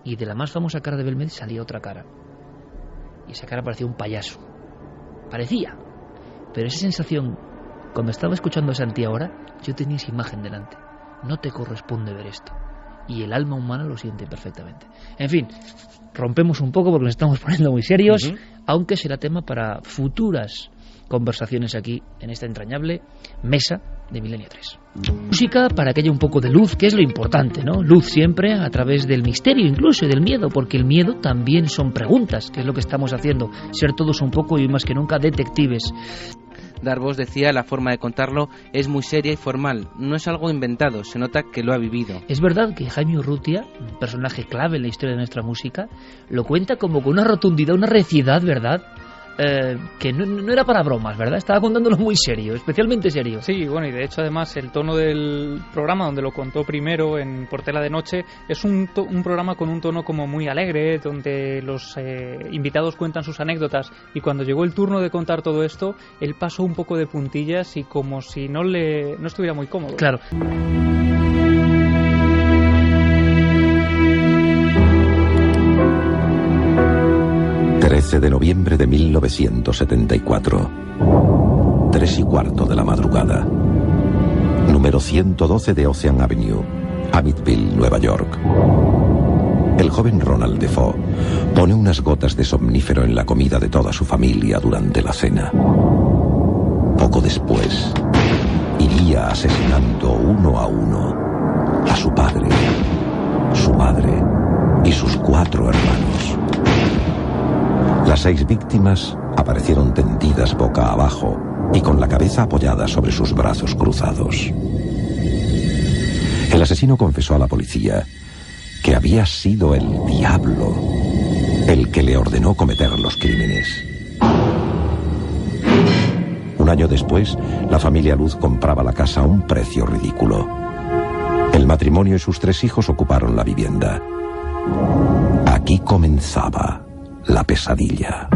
Y de la más famosa cara de Belmez salía otra cara. Y esa cara parecía un payaso. Parecía. Pero esa sensación, cuando estaba escuchando a Santi ahora, yo tenía esa imagen delante. No te corresponde ver esto. Y el alma humana lo siente perfectamente. En fin, rompemos un poco porque nos estamos poniendo muy serios, aunque será tema para futuras conversaciones aquí en esta entrañable mesa de Milenio 3. Música para que haya un poco de luz, que es lo importante, ¿no? Luz siempre a través del misterio, incluso y del miedo, porque el miedo también son preguntas, que es lo que estamos haciendo, ser todos un poco y más que nunca detectives. Darboux decía, la forma de contarlo es muy seria y formal, no es algo inventado, se nota que lo ha vivido. Es verdad que Jaime Urrutia, un personaje clave en la historia de nuestra música, lo cuenta como con una rotundidad, una reciedad, ¿verdad? Que no era para bromas, ¿verdad? Estaba contándolo muy serio, especialmente serio. Sí, bueno, y de hecho además el tono del programa donde lo contó primero en Portela de Noche es un programa con un tono como muy alegre, donde los invitados cuentan sus anécdotas, y cuando llegó el turno de contar todo esto, él pasó un poco de puntillas y como si no estuviera muy cómodo. Claro. 13 de noviembre de 1974, 3:15 de la madrugada. Número 112 de Ocean Avenue, Amityville, Nueva York. El joven Ronald Defoe pone unas gotas de somnífero en la comida de toda su familia durante la cena. Poco después, iría asesinando uno a uno a su padre, su madre y sus 4 hermanos. Las 6 víctimas aparecieron tendidas boca abajo y con la cabeza apoyada sobre sus brazos cruzados. El asesino confesó a la policía que había sido el diablo el que le ordenó cometer los crímenes. Un año después, la familia Luz compraba la casa a un precio ridículo. El matrimonio y sus 3 hijos ocuparon la vivienda. Aquí comenzaba la pesadilla.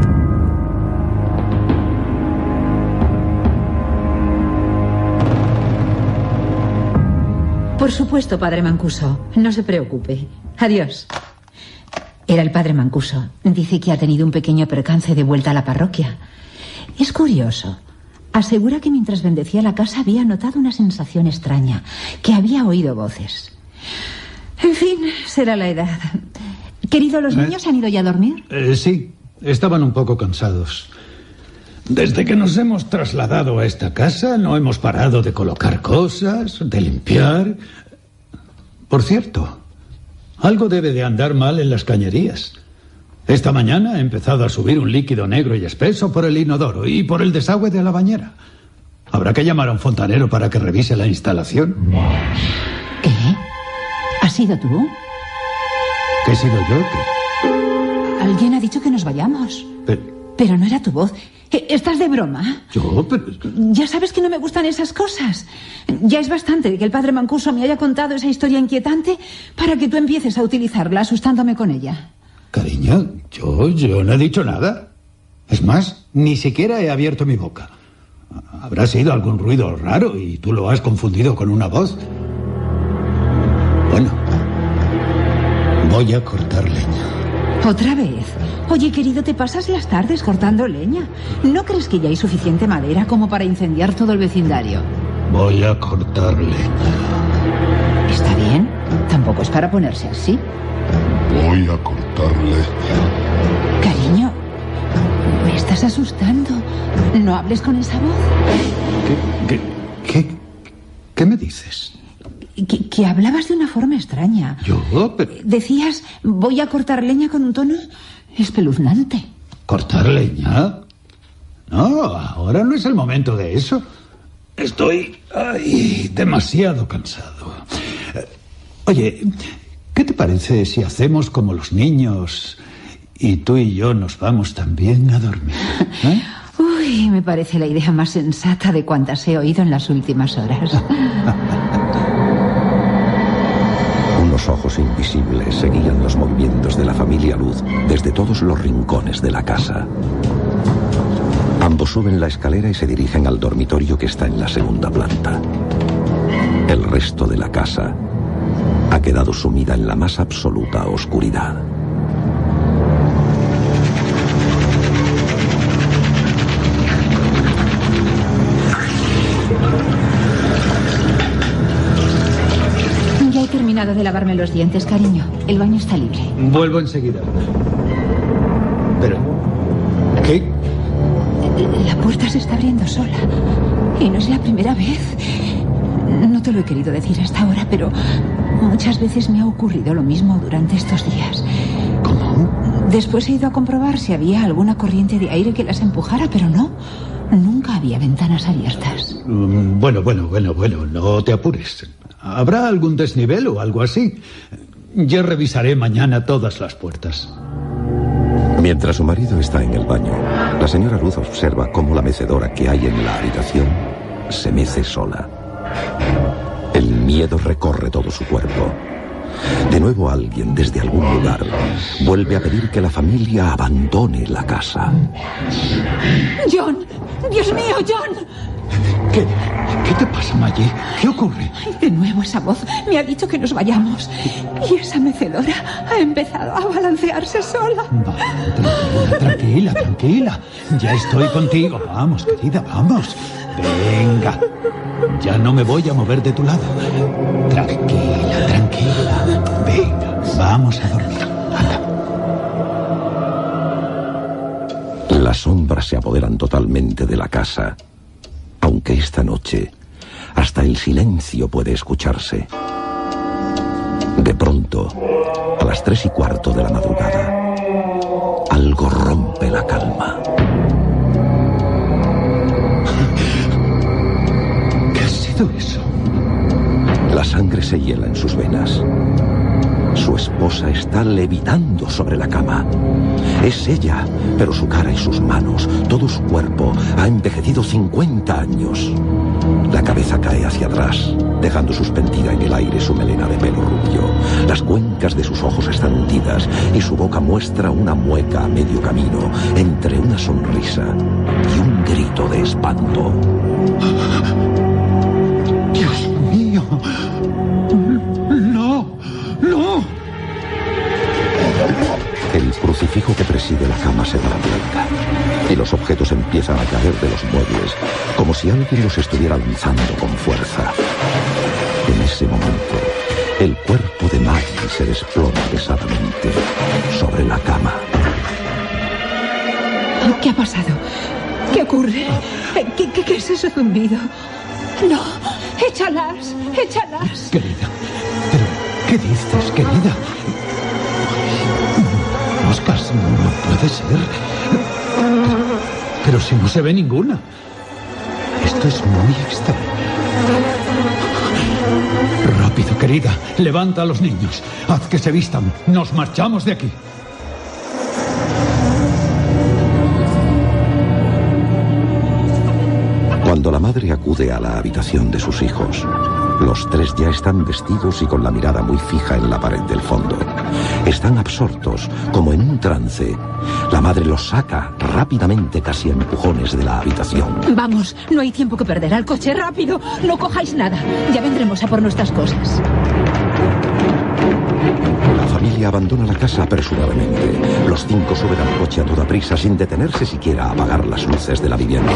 Por supuesto, padre Mancuso. No se preocupe. Adiós. Era el padre Mancuso. Dice que ha tenido un pequeño percance de vuelta a la parroquia. Es curioso. Asegura que mientras bendecía la casa había notado una sensación extraña, que había oído voces. En fin, será la edad. Querido, ¿los niños han ido ya a dormir? Sí, estaban un poco cansados. Desde que nos hemos trasladado a esta casa no hemos parado de colocar cosas, de limpiar. Por cierto, algo debe de andar mal en las cañerías. Esta mañana ha empezado a subir un líquido negro y espeso por el inodoro y por el desagüe de la bañera. Habrá que llamar a un fontanero para que revise la instalación. ¿Qué? ¿Has sido tú? ¿Qué he sido yo? ¿Qué? Alguien ha dicho que nos vayamos. Pero no era tu voz. ¿Estás de broma? ¿Yo? Pero... Ya sabes que no me gustan esas cosas. Ya es bastante que el padre Mancuso me haya contado esa historia inquietante para que tú empieces a utilizarla asustándome con ella. Cariño, yo no he dicho nada. Es más, ni siquiera he abierto mi boca. Habrá sido algún ruido raro y tú lo has confundido con una voz. Bueno, voy a cortar leña. ¿Otra vez? Oye, querido, te pasas las tardes cortando leña. ¿No crees que ya hay suficiente madera como para incendiar todo el vecindario? Voy a cortar leña. Está bien. Tampoco es para ponerse así. Voy a cortar leña. Cariño, me estás asustando. No hables con esa voz. ¿Qué me dices? Que hablabas de una forma extraña. ¿Yo? Pero... Decías, voy a cortar leña con un tono espeluznante. ¿Cortar leña? No, ahora no es el momento de eso. Estoy demasiado cansado. Oye, ¿qué te parece si hacemos como los niños y tú y yo nos vamos también a dormir? Uy, me parece la idea más sensata de cuantas he oído en las últimas horas. Unos ojos invisibles seguían los movimientos de la familia Luz desde todos los rincones de la casa. Ambos suben la escalera y se dirigen al dormitorio que está en la segunda planta. El resto de la casa ha quedado sumida en la más absoluta oscuridad. Ya he terminado de lavarme los dientes, cariño. El baño está libre. Vuelvo enseguida. Pero, ¿qué? La puerta se está abriendo sola. Y no es la primera vez. No te lo he querido decir hasta ahora, pero muchas veces me ha ocurrido lo mismo durante estos días. ¿Cómo? Después he ido a comprobar si había alguna corriente de aire que las empujara, pero no. Nunca había ventanas abiertas. Bueno, no te apures. ¿Habrá algún desnivel o algo así? Yo revisaré mañana todas las puertas. Mientras su marido está en el baño, la señora Luz observa cómo la mecedora que hay en la habitación se mece sola. El miedo recorre todo su cuerpo. De nuevo alguien desde algún lugar vuelve a pedir que la familia abandone la casa. ¡John! ¡Dios mío, John! ¿Qué te pasa, Maggie? ¿Qué ocurre? De nuevo esa voz me ha dicho que nos vayamos. Y esa mecedora ha empezado a balancearse sola. Tranquila. Ya estoy contigo. Vamos, querida, vamos. Venga. Ya no me voy a mover de tu lado. Tranquila. Venga, vamos a dormir. Anda. Las sombras se apoderan totalmente de la casa, aunque esta noche hasta el silencio puede escucharse. De pronto, a las 3:15 de la madrugada, algo rompe la calma. ¿Qué ha sido eso? La sangre se hiela en sus venas. Su esposa está levitando sobre la cama. Es ella, pero su cara y sus manos, todo su cuerpo, ha envejecido 50 años. La cabeza cae hacia atrás, dejando suspendida en el aire su melena de pelo rubio. Las cuencas de sus ojos están hundidas y su boca muestra una mueca a medio camino entre una sonrisa y un grito de espanto. ¡Dios mío! ¡No! El crucifijo que preside la cama se da la vuelta y los objetos empiezan a caer de los muebles como si alguien los estuviera lanzando con fuerza. En ese momento, el cuerpo de Maggie se desploma pesadamente sobre la cama. ¿Qué ha pasado? ¿Qué ocurre? ¿Qué es ese zumbido? No, échalas. Querida, ¿pero qué dices, querida? Moscas, no puede ser. Pero si no se ve ninguna. Esto es muy extraño. Rápido, querida, levanta a los niños. Haz que se vistan. Nos marchamos de aquí. Cuando la madre acude a la habitación de sus hijos, los tres ya están vestidos y con la mirada muy fija en la pared del fondo. Están absortos, como en un trance. La madre los saca rápidamente, casi a empujones, de la habitación. Vamos, no hay tiempo que perder. Al coche, rápido. No cojáis nada. Ya vendremos a por nuestras cosas. La familia abandona la casa apresuradamente. Los cinco suben al coche a toda prisa sin detenerse siquiera a apagar las luces de la vivienda.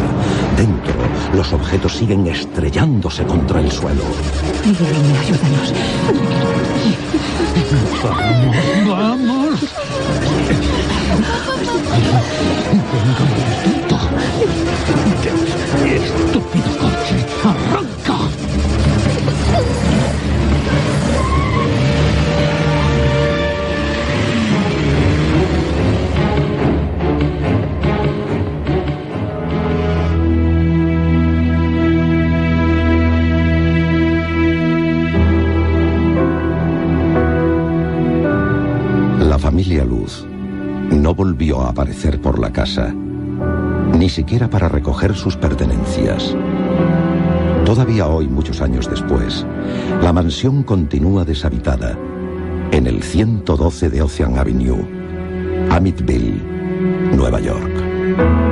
Dentro, los objetos siguen estrellándose contra el suelo. Miguel, ayúdanos. ¡Vamos! ¡Estúpido coche! ¡Arranca! no volvió a aparecer por la casa, ni siquiera para recoger sus pertenencias. Todavía hoy, muchos años después, la mansión continúa deshabitada en el 112 de Ocean Avenue, Amityville, Nueva York.